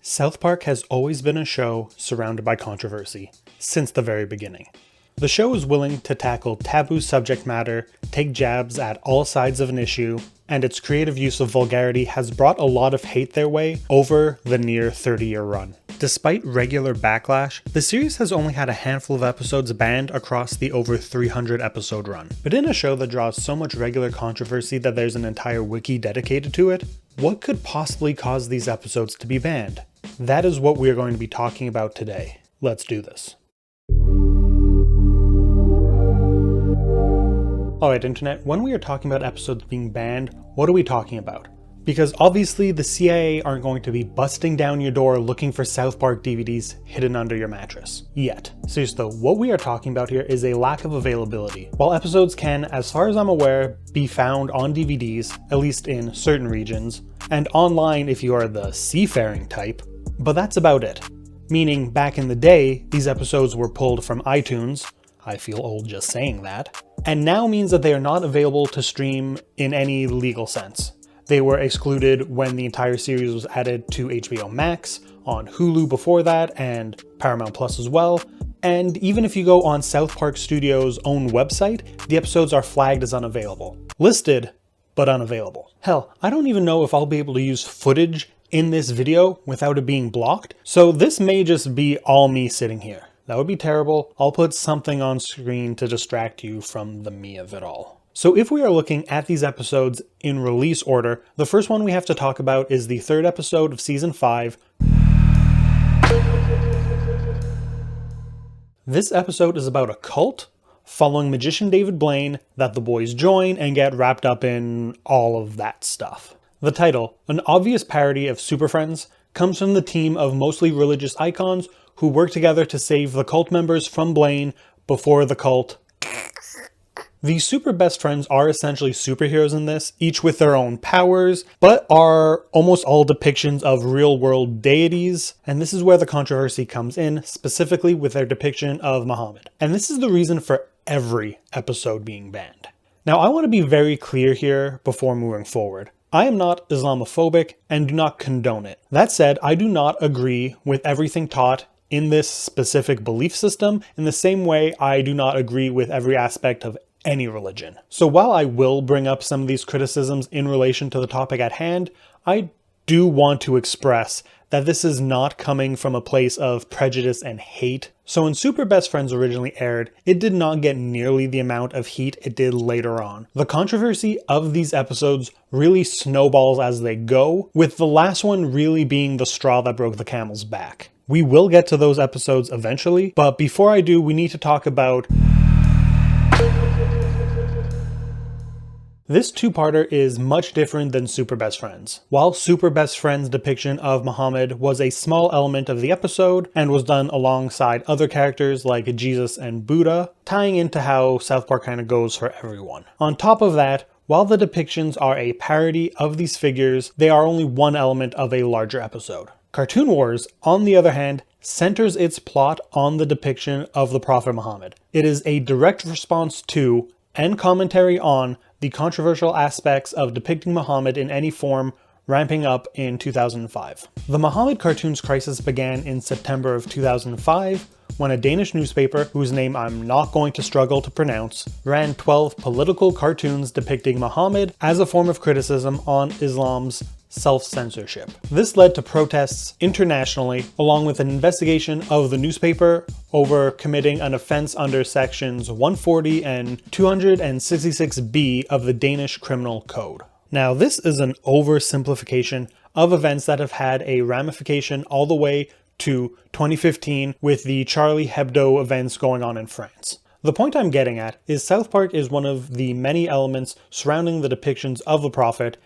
South Park has always been a show surrounded by controversy, since the very beginning. The show is willing to tackle taboo subject matter, take jabs at all sides of an issue, and its creative use of vulgarity has brought a lot of hate their way over the near 30-year run. Despite regular backlash, the series has only had a handful of episodes banned across the over 300 episode run. But in a show that draws so much regular controversy that there's an entire wiki dedicated to it, what could possibly cause these episodes to be banned? That is what we are going to be talking about today. Let's do this. Alright internet, when we are talking about episodes being banned, what are we talking about? Because obviously the CIA aren't going to be busting down your door looking for South Park DVDs hidden under your mattress. Yet. Seriously though, what we are talking about here is a lack of availability. While episodes can, as far as I'm aware, be found on DVDs, at least in certain regions, and online if you are the seafaring type, but that's about it. Meaning, back in the day, these episodes were pulled from iTunes, I feel old just saying that, and now means that they are not available to stream in any legal sense. They were excluded when the entire series was added to HBO Max, on Hulu before that, and Paramount Plus as well, and even if you go on South Park Studios' own website, the episodes are flagged as unavailable. Listed, but unavailable. Hell, I don't even know if I'll be able to use footage in this video without it being blocked, so this may just be all me sitting here. That would be terrible. I'll put something on screen to distract you from the me of it all. So if we are looking at these episodes in release order, the first one we have to talk about is the third episode of season 5. This episode is about a cult following magician David Blaine that the boys join and get wrapped up in all of that stuff. The title, an obvious parody of Super Friends, comes from the team of mostly religious icons who work together to save the cult members from Blaine before the cult. The super best friends are essentially superheroes in this, each with their own powers, but are almost all depictions of real-world deities, and this is where the controversy comes in, specifically with their depiction of Muhammad. And this is the reason for every episode being banned. Now, I want to be very clear here before moving forward. I am not Islamophobic and do not condone it. That said, I do not agree with everything taught in this specific belief system in the same way I do not agree with every aspect of any religion. So while I will bring up some of these criticisms in relation to the topic at hand, I do want to express that this is not coming from a place of prejudice and hate. So when Super Best Friends originally aired, it did not get nearly the amount of heat it did later on. The controversy of these episodes really snowballs as they go, with the last one really being the straw that broke the camel's back. We will get to those episodes eventually, but before I do, we need to talk about this two-parter is much different than Super Best Friends. While Super Best Friends' depiction of Muhammad was a small element of the episode and was done alongside other characters like Jesus and Buddha, tying into how South Park kind of goes for everyone. On top of that, while the depictions are a parody of these figures, they are only one element of a larger episode. Cartoon Wars, on the other hand, centers its plot on the depiction of the Prophet Muhammad. It is a direct response to and commentary on the controversial aspects of depicting Muhammad in any form ramping up in 2005. The Muhammad cartoons crisis began in September of 2005 when a Danish newspaper, whose name I'm not going to struggle to pronounce, ran 12 political cartoons depicting Muhammad as a form of criticism on Islam's self-censorship. This led to protests internationally, along with an investigation of the newspaper over committing an offense under sections 140 and 266b of the Danish Criminal Code. Now, this is an oversimplification of events that have had a ramification all the way to 2015 with the Charlie Hebdo events going on in France. The point I'm getting at is South Park is one of the many elements surrounding the depictions of the Prophet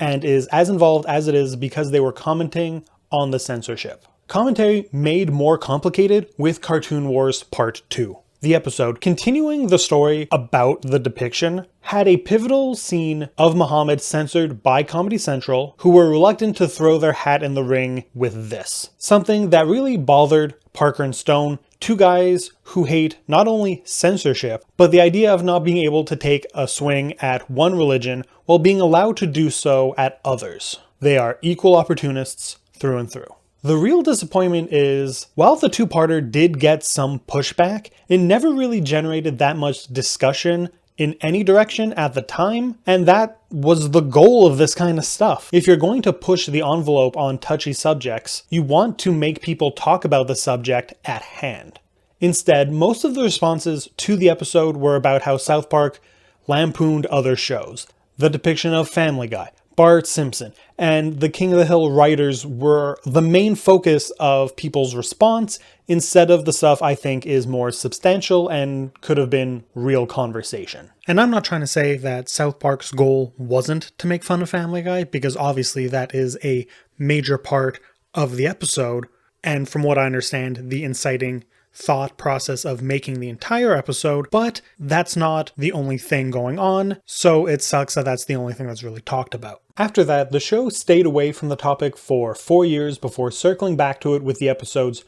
and is as involved as it is because they were commenting on the censorship. Commentary made more complicated with Cartoon Wars Part 2. The episode, continuing the story about the depiction, had a pivotal scene of Muhammad censored by Comedy Central, who were reluctant to throw their hat in the ring with this. Something that really bothered Parker and Stone, two guys who hate not only censorship, but the idea of not being able to take a swing at one religion while being allowed to do so at others. They are equal opportunists through and through. The real disappointment is, while the two-parter did get some pushback, it never really generated that much discussion in any direction at the time, and that was the goal of this kind of stuff. If you're going to push the envelope on touchy subjects, you want to make people talk about the subject at hand. Instead, most of the responses to the episode were about how South Park lampooned other shows. The depiction of Family Guy, Bart Simpson, and the King of the Hill writers were the main focus of people's response, instead of the stuff I think is more substantial and could have been real conversation. And I'm not trying to say that South Park's goal wasn't to make fun of Family Guy, because obviously that is a major part of the episode, and from what I understand, the inciting thought process of making the entire episode, but that's not the only thing going on, so it sucks that that's the only thing that's really talked about. After that, the show stayed away from the topic for 4 years before circling back to it with the episodes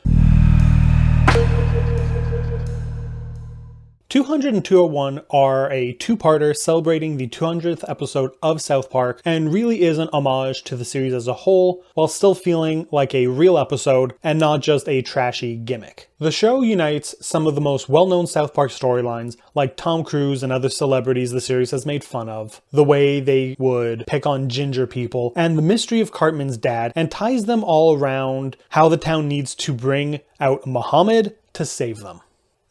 200 and 201 are a two-parter celebrating the 200th episode of South Park, and really is an homage to the series as a whole, while still feeling like a real episode and not just a trashy gimmick. The show unites some of the most well-known South Park storylines, like Tom Cruise and other celebrities the series has made fun of, the way they would pick on ginger people, and the mystery of Cartman's dad, and ties them all around how the town needs to bring out Muhammad to save them.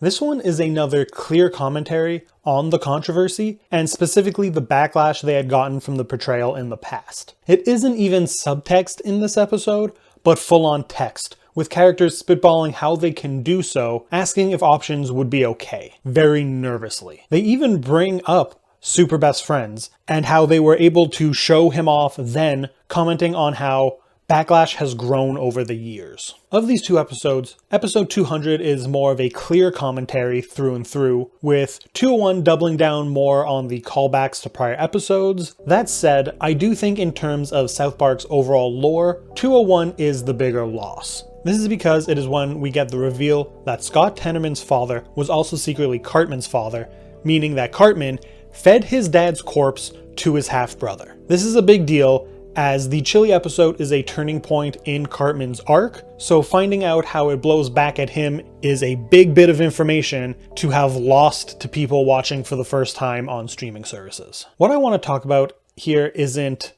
This one is another clear commentary on the controversy, and specifically the backlash they had gotten from the portrayal in the past. It isn't even subtext in this episode, but full-on text, with characters spitballing how they can do so, asking if options would be okay, very nervously. They even bring up Super Best Friends, and how they were able to show him off then, commenting on how backlash has grown over the years. Of these two episodes, episode 200 is more of a clear commentary through and through, with 201 doubling down more on the callbacks to prior episodes. That said, I do think in terms of South Park's overall lore, 201 is the bigger loss. This is because it is when we get the reveal that Scott Tenorman's father was also secretly Cartman's father, meaning that Cartman fed his dad's corpse to his half-brother. This is a big deal, as the Chili episode is a turning point in Cartman's arc, so finding out how it blows back at him is a big bit of information to have lost to people watching for the first time on streaming services. What I want to talk about here isn't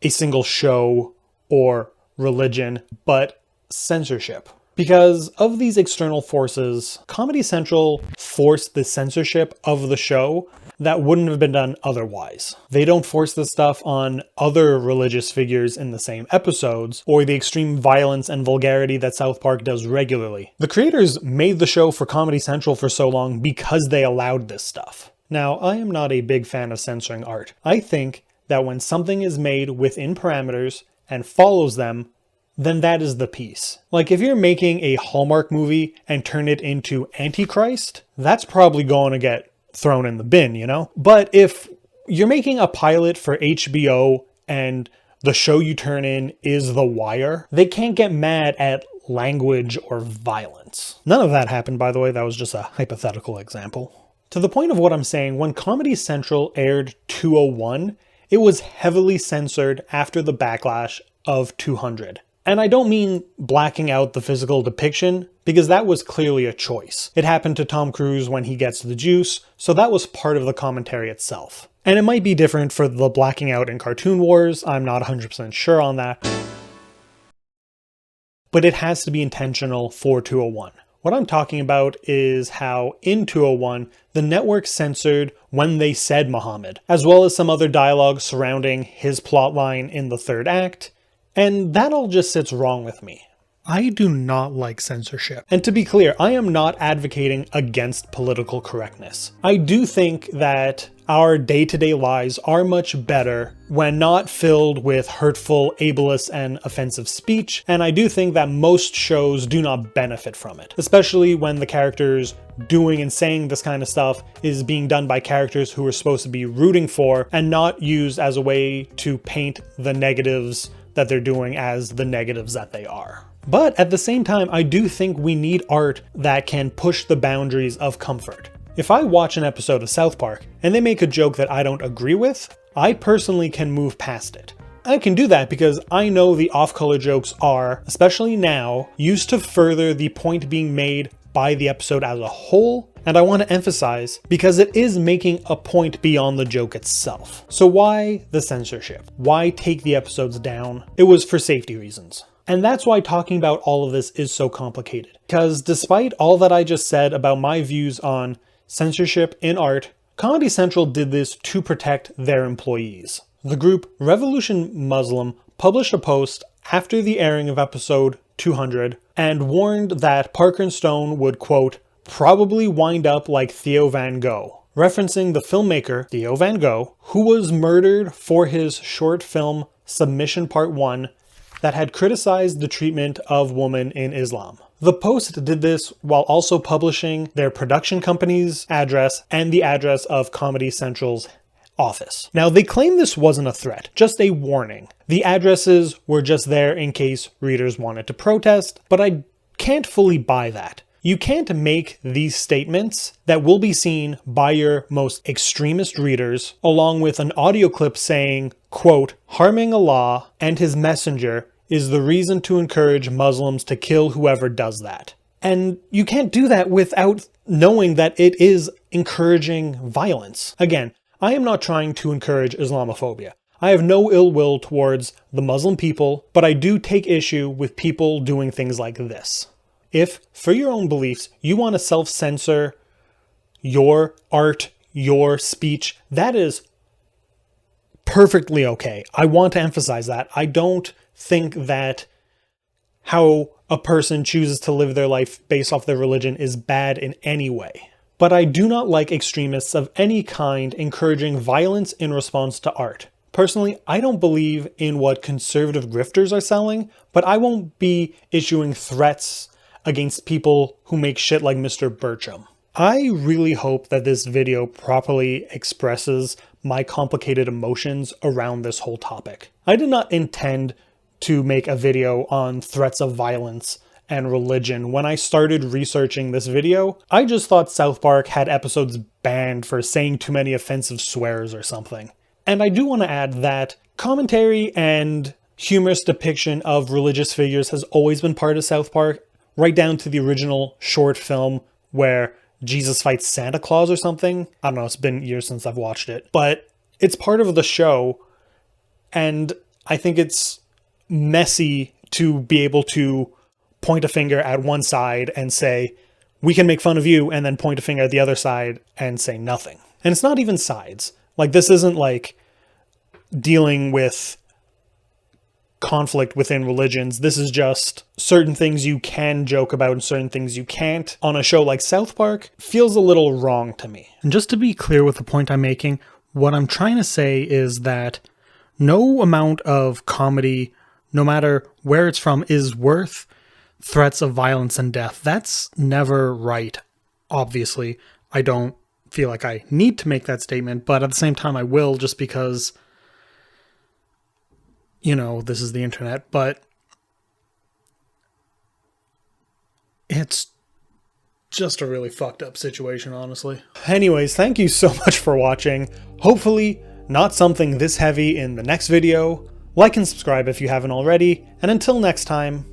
a single show or religion, but censorship. Because of these external forces, Comedy Central forced the censorship of the show that wouldn't have been done otherwise. They don't force this stuff on other religious figures in the same episodes, or the extreme violence and vulgarity that South Park does regularly. The creators made the show for Comedy Central for so long because they allowed this stuff. Now, I am not a big fan of censoring art. I think that when something is made within parameters and follows them, then that is the piece. Like if you're making a Hallmark movie and turn it into Antichrist, that's probably going to get thrown in the bin, you know? But if you're making a pilot for HBO and the show you turn in is The Wire, they can't get mad at language or violence. None of that happened, by the way. That was just a hypothetical example. To the point of what I'm saying, when Comedy Central aired 201, it was heavily censored after the backlash of 200. And I don't mean blacking out the physical depiction, because that was clearly a choice. It happened to Tom Cruise when he gets the juice, so that was part of the commentary itself. And it might be different for the blacking out in Cartoon Wars, I'm not 100% sure on that. But it has to be intentional for 201. What I'm talking about is how in 201, the network censored when they said Muhammad, as well as some other dialogue surrounding his plotline in the third act. And that all just sits wrong with me. I do not like censorship. And to be clear, I am not advocating against political correctness. I do think that our day-to-day lives are much better when not filled with hurtful, ableist, and offensive speech, and I do think that most shows do not benefit from it, especially when the characters doing and saying this kind of stuff is being done by characters who are supposed to be rooting for and not used as a way to paint the negatives that they're doing as the negatives that they are. But at the same time, I do think we need art that can push the boundaries of comfort. If I watch an episode of South Park and they make a joke that I don't agree with, I personally can move past it. I can do that because I know the off-color jokes are, especially now, used to further the point being made by the episode as a whole, and I want to emphasize because it is making a point beyond the joke itself. So why the censorship? Why take the episodes down? It was for safety reasons. And that's why talking about all of this is so complicated. Because despite all that I just said about my views on censorship in art, Comedy Central did this to protect their employees. The group Revolution Muslim published a post after the airing of episode 200 and warned that Parker and Stone would, quote, probably wind up like Theo Van Gogh, referencing the filmmaker Theo Van Gogh, who was murdered for his short film Submission Part 1 that had criticized the treatment of women in Islam. The Post did this while also publishing their production company's address and the address of Comedy Central's office. Now, they claim this wasn't a threat, just a warning. The addresses were just there in case readers wanted to protest, but I can't fully buy that. You can't make these statements that will be seen by your most extremist readers, along with an audio clip saying, quote, harming Allah and his messenger is the reason to encourage Muslims to kill whoever does that. And you can't do that without knowing that it is encouraging violence. Again, I am not trying to encourage Islamophobia. I have no ill will towards the Muslim people, but I do take issue with people doing things like this. If, for your own beliefs, you want to self-censor your art, your speech, that is perfectly okay. I want to emphasize that. I don't think that how a person chooses to live their life based off their religion is bad in any way. But I do not like extremists of any kind encouraging violence in response to art. Personally, I don't believe in what conservative grifters are selling, but I won't be issuing threats against people who make shit like Mr. Burcham. I really hope that this video properly expresses my complicated emotions around this whole topic. I did not intend to make a video on threats of violence and religion. When I started researching this video, I just thought South Park had episodes banned for saying too many offensive swears or something. And I do want to add that commentary and humorous depiction of religious figures has always been part of South Park, right down to the original short film where Jesus fights Santa Claus or something. I don't know, it's been years since I've watched it. But it's part of the show, and I think it's messy to be able to point a finger at one side and say, we can make fun of you, and then point a finger at the other side and say nothing. And it's not even sides. Like, this isn't like dealing with conflict within religions. This is just certain things you can joke about and certain things you can't. On a show like South Park, feels a little wrong to me. And just to be clear with the point I'm making, what I'm trying to say is that no amount of comedy, no matter where it's from, is worth threats of violence and death. That's never right. Obviously, I don't feel like I need to make that statement, but at the same time I will, just because, you know, this is the internet. But it's just a really fucked up situation, honestly. Anyways, thank you so much for watching. Hopefully not something this heavy in the next video. Like and subscribe if you haven't already, and until next time,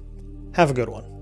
have a good one.